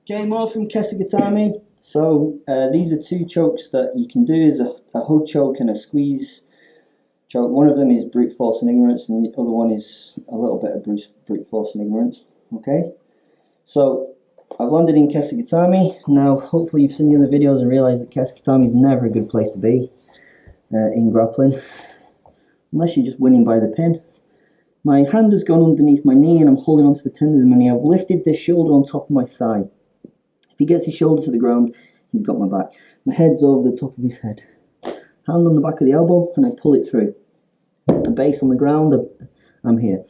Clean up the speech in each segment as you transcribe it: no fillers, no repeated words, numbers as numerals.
Okay, more from Kesa-Gatame. So these are two chokes that you can do is a hug choke and a squeeze choke. One of them is brute force and ignorance, and the other one is a little bit of brute force and ignorance. Okay, so I've landed in Kesa-Gatame. Now hopefully you've seen the other videos and realised that Kesa-Gatame is never a good place to be in grappling, unless you're just winning by the pin. My hand has gone underneath my knee and I'm holding onto the tendons of my knee. I've lifted this shoulder on top of my thigh. If he gets his shoulder to the ground, he's got my back. My head's over the top of his head. Hand on the back of the elbow and I pull it through. A base on the ground, I'm here.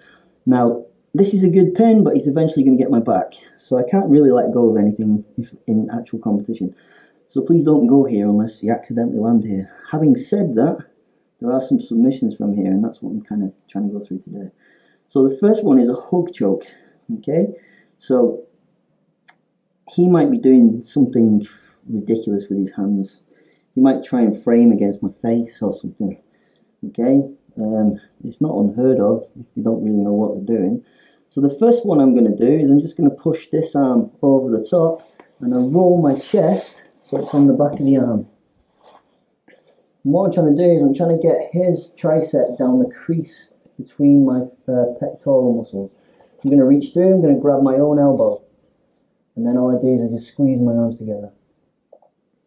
Now, this is a good pin, but he's eventually going to get my back. So I can't really let go of anything in actual competition. So please don't go here unless you accidentally land here. Having said that, there are some submissions from here, and that's what I'm kind of trying to go through today. So the first one is a hug choke. Okay, so he might be doing something ridiculous with his hands. He might try and frame against my face or something. Okay, it's not unheard of if you don't really know what they're doing. So the first one I'm going to do is I'm just going to push this arm over the top and I roll my chest so it's on the back of the arm. And what I'm trying to do is I'm trying to get his tricep down the crease between my pectoral muscles. I'm going to reach through, I'm going to grab my own elbow, and then all I do is I just squeeze my arms together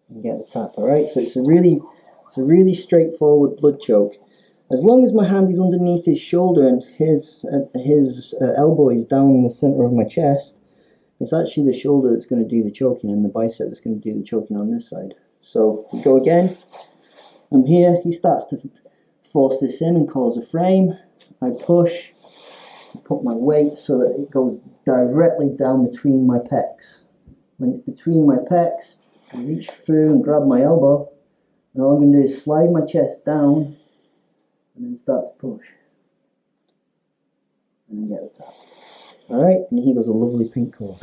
and get the tap. Alright, so it's a really straightforward blood choke. As long as my hand is underneath his shoulder and his elbow is down in the center of my chest, it's actually the shoulder that's going to do the choking and the bicep that's going to do the choking on this side. So we go again. I'm here, he starts to force this in and cause a frame. I push, I put my weight so that it goes directly down between my pecs. When it's between my pecs, I reach through and grab my elbow, and all I'm going to do is slide my chest down and then start to push. And then get the tap. Alright, and here goes a lovely pink colour.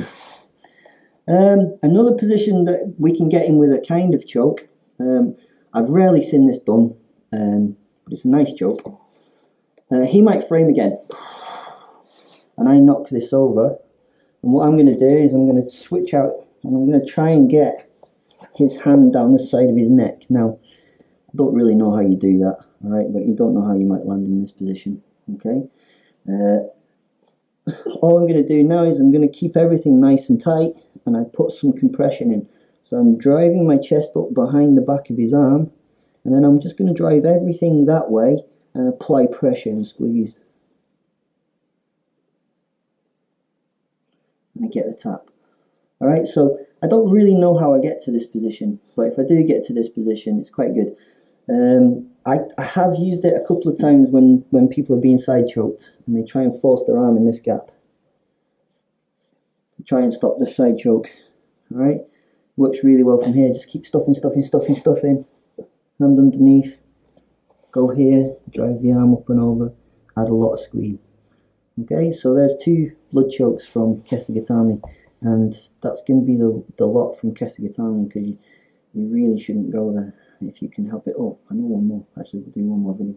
Another position that we can get in with a kind of choke, I've rarely seen this done, but it's a nice choke. He might frame again, and I knock this over, and what I'm going to do is I'm going to switch out, and I'm going to try and get his hand down the side of his neck. Now, I don't really know how you do that, alright, but you don't know how you might land in this position, okay? All I'm going to do now is I'm going to keep everything nice and tight, and I put some compression in. So I'm driving my chest up behind the back of his arm, and then I'm just going to drive everything that way and apply pressure and squeeze. And I get the tap. Alright, so I don't really know how I get to this position, but if I do get to this position, it's quite good. I have used it a couple of times when people are being side choked and they try and force their arm in this gap to try and stop the side choke. Alright, works really well from here. Just keep stuffing, hand underneath, go here, drive the arm up and over, add a lot of squeeze. Okay, so there's two blood chokes from Kesa-Gatame, and that's going to be the lot from Kesa-Gatame, because you really shouldn't go there if you can help it. Oh, I know one more. Actually, we'll do one more video.